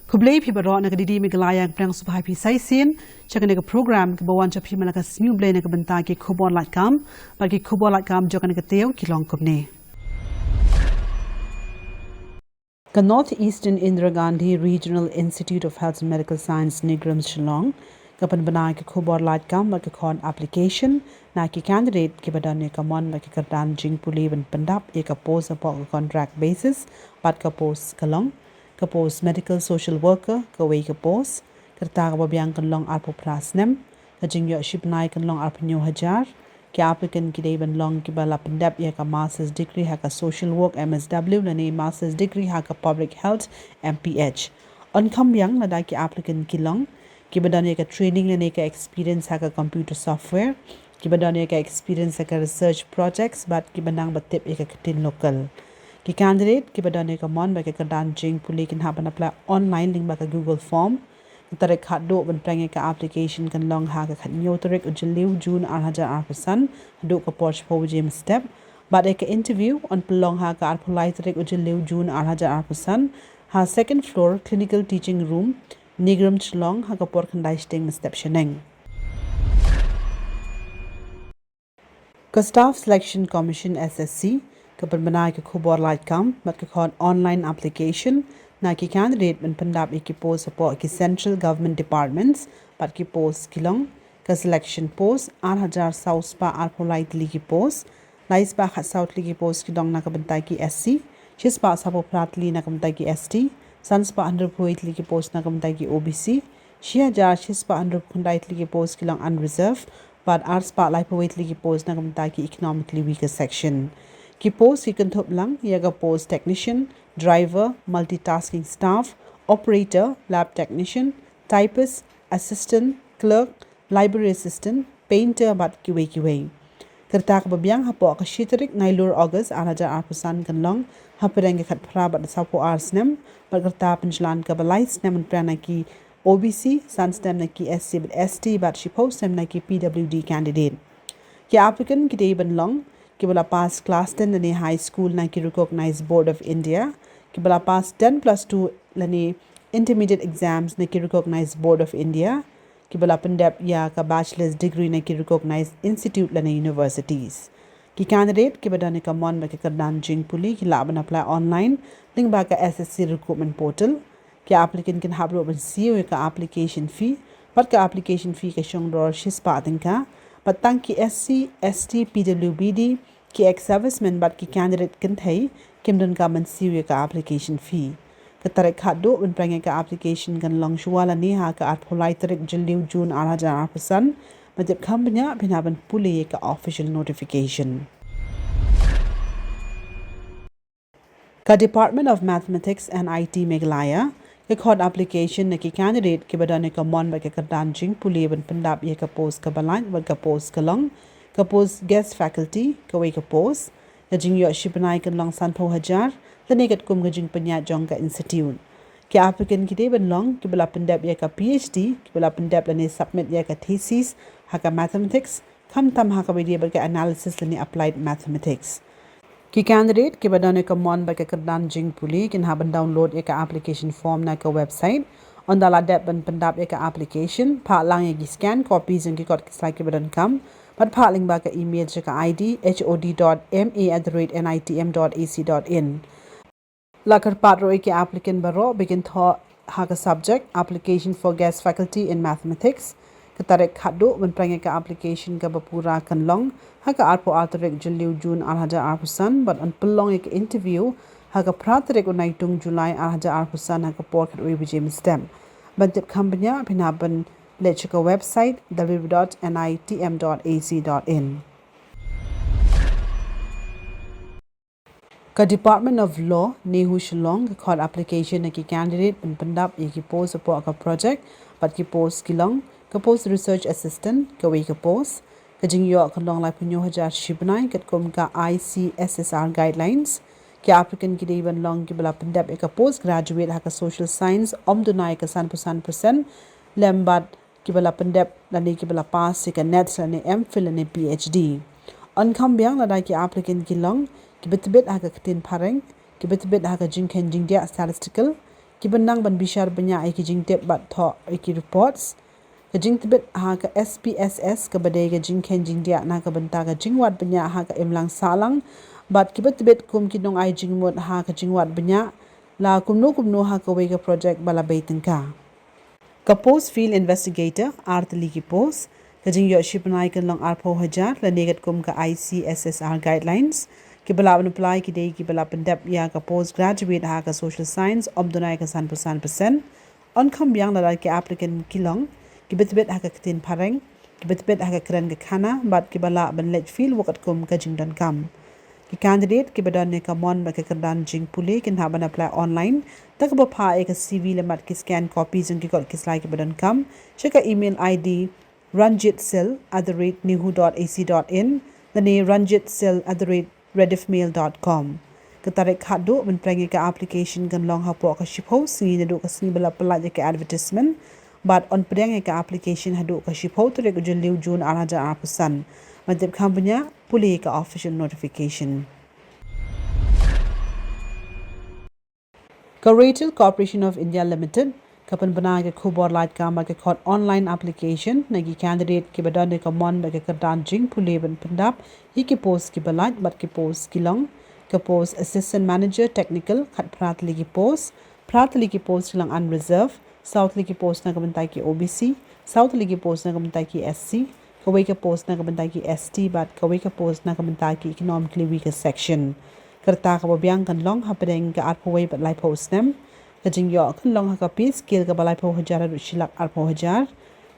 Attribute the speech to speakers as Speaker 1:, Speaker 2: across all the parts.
Speaker 1: Kublai pi baro na kadidi migalaya ang prang subhay pi saisin, tsaka naga program kabawan cha pi malaka smiu blay na kabanta ki KHUBOR LAIT KAM, bagi KHUBOR LAIT KAM joka naga teo kilong kubne. Ka North Eastern Indira Gandhi Regional Institute of Health and Medical Science Nigram Shillong, kapan banay ki KHUBOR LAIT KAM bagi kon application na ki candidate ki badan ka mon bagi kardan jing puli ban pandap ka post upon contract basis bat ka post kalong ka post medical social worker ka way ka post kerta ka babyang kan long arpo prasnem ka jing yo shipnai kan long arpo nyo hajar ki applicant ki day ban long ki bala pandap ka master's degree ha ka social work MSW na ni master's degree ha ka public health MPH on kambyang na da ki applicant ki long ki badan ka training na ni ka experience ha ka computer software ki badan ka experience ha ka research projects bat ki banang batip ka katin local ki candidate ki badan ka mon ba ka kadan jing puli kin hapan apply online link ba ka Google form tarek khado ban prang ka application kan long ha ka khanyo tarek ujliu June 2000 do ka porch po jim step ba ka interview on long ha ka arpulai tarek ujliu June 2000 ha second floor clinical teaching room Nigram Chlong ha ka por khandai sting step sheneng ka staff selection commission SSC kapan banay ka KHUBOR LAIT KAM mat ka kon online application na ki candidate ban pandap ki post po ki central government departments pat ki post kilong ka selection post 8000 south pa arpolai ki post lais pa khat south ki post kilong na ka bantay ki SC chis pa sapo pratli na ka bantay ki ST sans pa 100 ki post na ka bantay ki OBC shia jar chis pa 100 ki post kilong unreserved but arts pa lai po ki post na ka bantay ki economically weaker section ki post ki kan thop lang yaga post technician, driver, multitasking staff, operator, lab technician, typist, assistant, clerk, library assistant, painter bat kiwe. Kerta ka babyang hapo ka shitarik nailur August 2000 kan long hapereng ka khat phra bat sapo arsnem bat kerta penjalan ka balais nem prana ki OBC sanstem na ki SC bat ST bat shi post nem na ki PWD candidate. Ki applicant ki day ban long ki bala pass class 10 lani high school na ki recognized board of India ki bala pass 10 plus 2 lani intermediate exams na ki recognized board of India ki bala pandap ya ka bachelor's degree na ki recognized institute lani universities ki candidate ki badane ka mon ba ki kardan jing puli ki laban apply online link ba ka SSC recruitment portal ki applicant can habro ban siyo ka application fee pat ka application fee ka shong dor shis pa ka patang ki SC, ST, PWBD ki ex-serviceman bat ki candidate kan thay kimdon ka man siya ka application fee. Katarek khado ban prang ka application kan long shuwala ni ha ka at polai tarek jiliu June 2000 matip kambanya binaban puli ka official notification. Ka Department of Mathematics and IT Meghalaya ka khod application na ki candidate ki badane ka mon ba ka kardan jing puli ban pandap ye ka post ka balan ba ka post ka long ka post guest faculty ka way ka post ka jing yo shipanai kan long san po hajar lanigat kum ga jing panya jong ka institute ki applicant ki de ban long ki bala pandap ye ka PhD ki bala pandap lani submit ye ka thesis ha ka mathematics kam tam ha ka video ba ka analysis lani applied mathematics ki candidate ki badane ka mon ba ka kardan jing puli kin haban download ka application form na ka website on dala dep ban pandap ka application pha lang ki scan copies ng ki kot ki slide ki badan kam pat pha ling ba ka email ka id hod.ma@nitm.ac.in lakar patro ki applicant baro begin tho ha ka subject application for guest faculty in mathematics katarek khado ban prang ka application ka bapura kan long ha ka arpo atarek jiliu June 2000 but on pelong ka interview ha ka pratarek unai tung July 2000 ha ka por khat we bijim stem ban tip kambanya binaban lech ka website www.nitm.ac.in ka Department of Law Nehu Shillong ka khod application na ki candidate ban pandap ki post apo ka project pat ki post kilong ka post research assistant ka way ka post ka jing yo ka long lai punyo hajar shibnai kat kom ka ICSSR guidelines ki applicant ki day ban long ki bala pandap ka post graduate ha ka social science omdunai ka 100% lembat ki bala pandap lani ki bala pass ka net lani MPhil lani PhD on kambyang la ki applicant ki long ki bitbit ha ka tin pareng ki bitbit ha ka jing ken jing dia statistical Kibenang ban bishar banyak ai kijing tip bat tho iki reports kajing tibet ha ka SPSS ka badai kajing kenjing dia na ka benta kajing wat banyak ha ka imlang salang bat kibet tibet kum kinong ai jing mot ha kajing wat banyak la kumno ha ka wega project bala baitin ka post field investigator artli ki post kajing yo shipnai kan long arpo hajar la negat kum ka ICSSR guidelines ki bala apply ki dei ki bala pendap ya ka post graduate ha ka social science obdonai ka 100% on kam yang la ki applicant kilong ki betbet ha ka tin pareng ki betbet ha ka kran ka khana bat ki bala ban let feel wakat kum ka jing don kam ki candidate ki badan ne ka mon ba ka kadan jing pule kin ha ban apply online tak ba pha ek CV le mat ki scan copies ki kot ki slide ki badan kam check ka email ID ranjitsil@nihu.ac.in dane ranjitsil@rediffmail.com katarik khado ban prangi ka application kan long ha po ka shipho singi ne do ka singi bala pala ka advertisement but on prangi ka application hado ka shipho to rek jul June 2000 madib khambanya puli ka official notification Retail Corporation of India Limited kapan bana ke KHUBOR LAIT KAM ke khot online application nagi candidate ke badan ke mon ke kerdan jing pule ban pendap ki post ki balat bat ki post ki long ke post assistant manager technical khat pratli ki post lang unreserved southly ki post na kabantai ki OBC southly ki post na kabantai ki SC kawai ka post na kabantai ki ST bat kawai ka post na kabantai ki economically weaker section kerta ka babiang kan long hapedeng ka arpawai bat lai post nem kajing yo kan long ha pi skill ka balai po hajar ru silak arpo hajar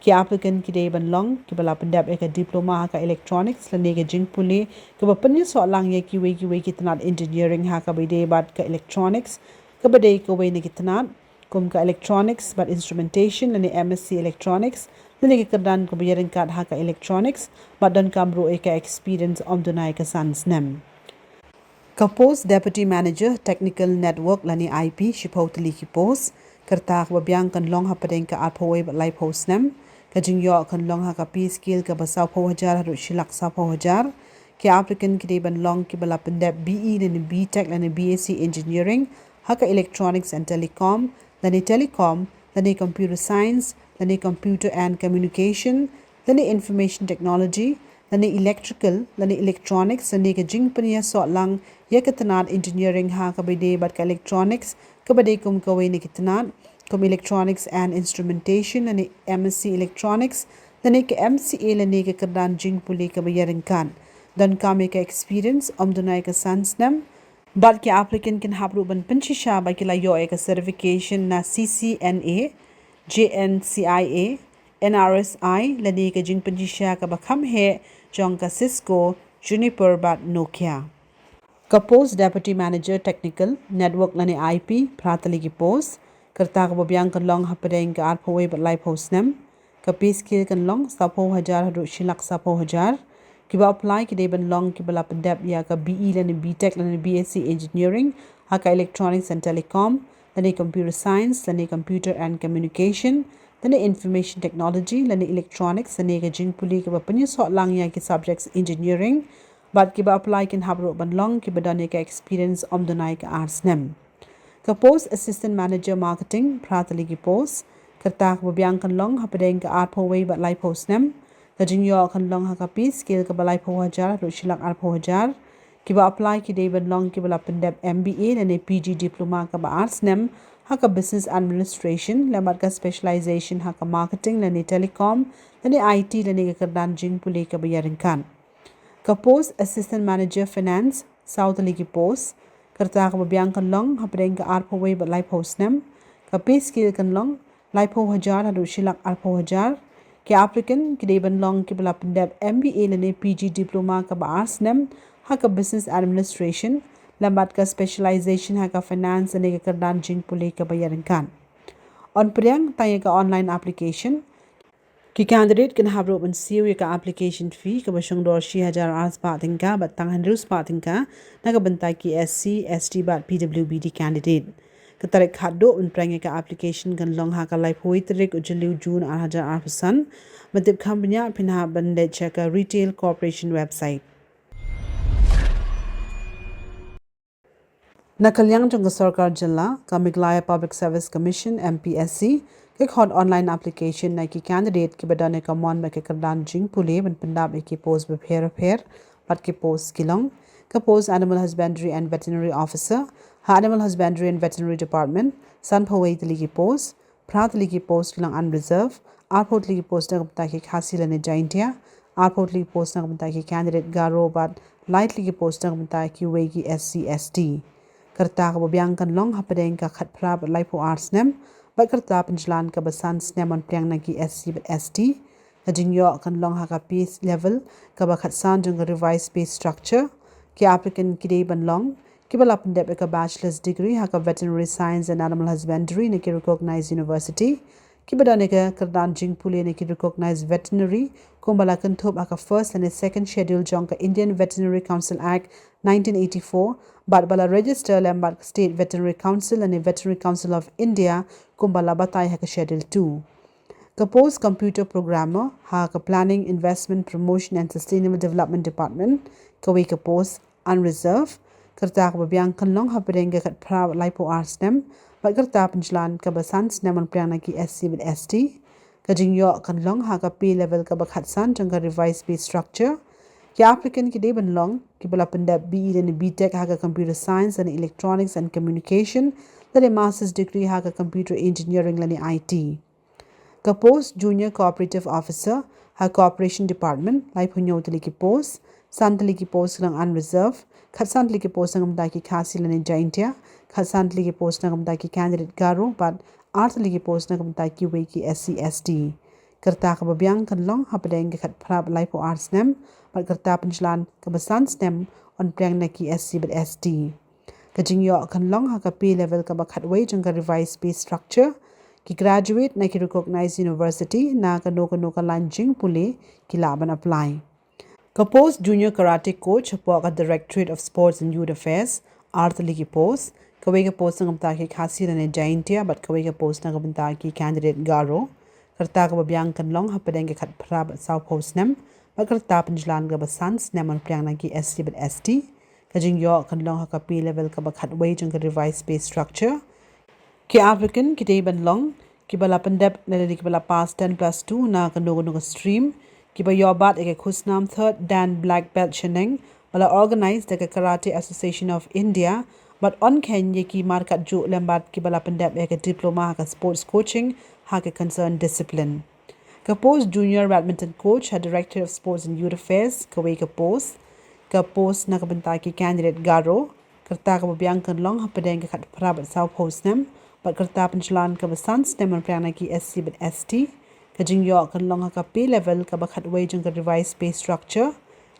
Speaker 1: ki applicant ki dei ban long ki bala pendap ek diploma ha ka electronics lane ke jing puli ka ba panni so lang ye ki we ki tanat engineering ha ka bide bat ka electronics ka bade ko we ne ki tanat kum ka electronics but instrumentation lane MSc electronics lane ke kadan ko bayarin kad ha ka electronics but dan kamro ek experience om dunai ka sans nem Post Deputy Manager Technical Network lani IP shipotli ki post kerta babiang kan long ha padeng ka apoi lai post nem kajing yo kan long ha ka pi skill ka basaw po hajar ru shilak sa po hajar ki applicant ki ban long ki bala pendep BE lani BTech lani BSc Engineering ha ka Electronics and Telecom lani Computer Science lani Computer and Communication lani Information Technology lani Electrical lani Electronics lani ka jing pania so lang yakatanat engineering ha kabide bat ka electronics kabade kum kawe ni kitanat kum electronics and instrumentation lani MSc electronics lani ka MCA lani ka kadan jing puli ka bayarin kan dan kame ka experience dunai ka sans nam bat ki applicant can hapru ban pinchisha ba ki la yo ek certification na CCNA JNCIA NRSI lani ka jing pinchisha ka bakham he jong ka Cisco Juniper bat Nokia Post Deputy Manager Technical Network lani IP pratali ki post kerta ka babiang kan long hapadeng ka arpawai bat lai post nem ka pi skill kan long sapo hajar hadu shilak sapo hajar ki ba apply ki ban long ki bala pendap ya ka BE lani BTech lani BSc Engineering ha ka Electronics and Telecom lani Computer Science lani Computer and Communication lani Information Technology lani Electronics lani ka jing puli ka ba panyu so lang ya ki subjects engineering but ki ba apply kin habro ban long ki badane ka experience donai ka arts nem ka post assistant manager marketing pratali ki post kerta ka biang kan long hapadeng ka arpo way bat lai post nem ka jingyo kan long ha ka pi skill ka balai po hajar ru shilak arpo hajar ki ba apply ki dei ban long ki bala pendep MBA ne PG diploma ka ba arts nem ha ka business administration lamat ka specialization ha ka marketing ne telecom ne IT ne ka kadan jing puli ka bayarin kan Post Assistant Manager Finance South Ligi Post kerta ka babiang kan long hapadeng ka arpo way bat lai post nem ka pay skill kan long lai po hajar hadu shilak arpo hajar ki applicant ki ban long ki bala pendep MBA lene PG diploma ka ba arts nem ha ka business administration lambat ka specialization ha ka finance ne ka kardan jing puli ka bayaran kan on priang tanya ka online application ki candidate can have open series ka application fee ka basang dor 6000 ars pa tingka bat tang 100 pa tingka naga bantai ki SC ST bat PWBD candidate ka tarik khado un prang ka application kan long ha ka lai phoi tarik ujliu June 2000 matib khambnya pinha bande check Retail Corporation website Nakalyang jong Sarkar Jilla ka Meghalaya Public Service Commission MPSC ke khod online application na ki candidate ki badane ka mon ba ke kardan jing pule ban pandab ki post be pher pat ki post kilong ka post Animal Husbandry and Veterinary Officer ha Animal Husbandry and Veterinary Department san phawai tli ki post prat li ki post kilong unreserved airport li ki post na ta ki khasi lane jaintia airport li ki post na ta ki candidate garo but LAIT li ki post na ta ki we ki SC ST kerta ka babiang kan long hapadeng ka khat prab laipo arts nem ba kerta penjalan ka basan snem on priang nagi SC but ST ka jingyo kan long ha ka piece level ka ba khat san jong revised pay structure ki applicant ki dei ban long ki bala pendep ka bachelor's degree ha ka veterinary science and animal husbandry ne ki recognized university ki badane ka kardan jing pule ne ki recognized veterinary kumbala kan thop ha ka first and second schedule jong ka Indian Veterinary Council Act 1984 but bala register lambat State Veterinary Council and Veterinary Council of India kumbala batai ha ka schedule 2 ka post computer programmer ha ka planning investment promotion and sustainable development department ka we ka post unreserved kerta ka babiang kan long ha pedeng ka pra laipo arts nem ba kerta penjalan ka basan snem on priang na ki SC with ST ka jingyo kan long ha ka P level ka bakhat san jong ka revised pay structure ki applicant ki dei ban long ki bala pendap BE and BTech ha ka computer science and electronics and communication the master's degree ha ka computer engineering lani IT ka post junior cooperative officer ha cooperation department lai phunyo tli ki post santli ki post lang unreserved khatsantli ki post ngam da ki khasi lani jaintia khatsantli ki post ngam da ki candidate garo but artli ki post ngam da ki we ki SC ST kerta ka babiang kan long ha pedeng ka khat phrab lai po arts nem pat kerta penjalan ka basan stem on priang na ki SC but ST ka jingyo kan long ha ka P level ka bakhat we jong ka revised pay structure ki graduate na ki recognized university na ka no ka lanjing pule ki laban apply ka post junior karate coach po ka Directorate of Sports and Youth Affairs artli ki post ka we ka post ngam ta ki khasi ne jaintia but ka we ka post na ka ta ki candidate garo kerta ka babiang kan long ha pedeng ka khat phrab south post nem ba kerta penjalan ka basan snem on priang na ki SC but ST ka jingyo kan long ha ka P level ka bakhat we jong ka revised pay structure ki applicant ki dei ban long ki bala pendep ne ki bala pass 10+2 na ka no stream ki ba yobat ek khusnam third dan black belt cheneng bala organized the Karate Association of India but on Kenya ki markat ju lembat ki bala pendep ek diploma ka sports coaching ha ka concerned discipline ka post junior badminton coach ha Director of Sports and Youth Affairs ka we ka post na ka banta ki candidate garo kerta ka babiang kan long ha pedeng ka khat phrab south post nem but kerta penjalan ka basan stem on priang na ki SC but ST ka jingyo kan long ha ka P level ka bakhat we jong ka revised pay structure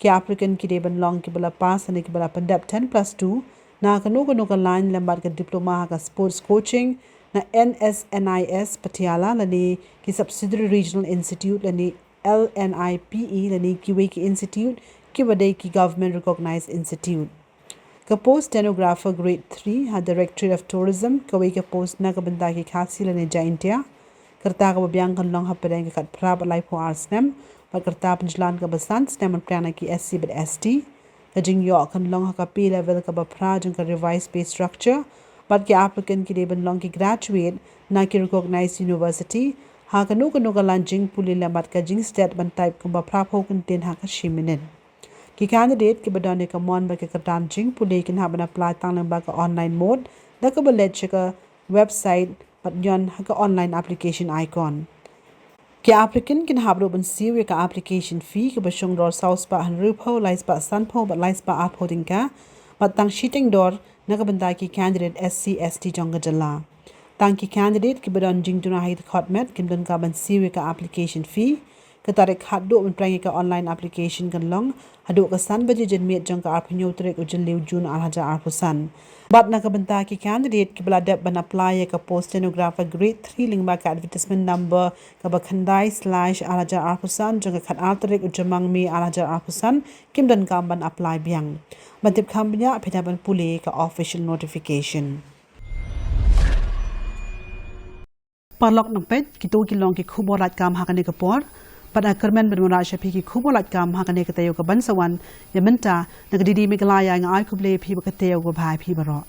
Speaker 1: ki applicant ki deban long ki bala pass and ki bala pendap 10+2 na ka no ka line lambat ka diploma ha ka sports coaching na NSNIS Patiala lani ki subsidiary regional institute lani LNIPE lani ki we ki institute ki badai ki government recognized institute ka post stenographer grade 3 ha Directorate of Tourism ka we ka post na ka banda ki khasi lani jaintia kerta ka babiang kan long ha pedeng ka khat phrab lai po arts nem pa kerta penjalan ka basan stem on priang na ki SC but ST ka jingyo kan long ha ka P level ka ba phra jong ka revised pay structure but ki applicant ki deban long ki graduate na ki recognized university ha ka no ka lanjing puli lamat ka jing state ban type kumba phra pho kan ten ha ka shiminen ki candidate ki badane ka mon ba ka dan jing puli kin ha ban apply tang lang ba ka online mode da ka balet ka website but yon ha ka online application icon ki applicant kin habro ban siwe ka application fee ka bashong dor south pa han rupo lais pa san pho but lais pa up holding ka but tang sheeting dor na ka banda ki candidate SC ST jong jala tang ki candidate ki badon jing tuna hait khotmet kin don ka ban siwe ka application fee ka tarik haddo ban prang ka online application kan long hado ka san baje jenmet jong ka apnyo trek ujun liu jun alhaja arpusan but na ka banda ki candidate ki bala dep ban apply ka post stenographer grade 3 lingba ka advertisement number ka ba khandai/alhaja arpusan jong ka khat artrek ujamang mi alhaja arpusan kim don ka ban apply biang matip khambnya phedaban pule ka official notification parlok nang pet kito kilong ki khubor lat kam hakane ka por pada kermen bermula syapi ki khubor lat kam hakane ka tayo ka bansawan yamenta nagdidi Meghalaya nga ay kuble phi ba ka tayo ko bhai phi baro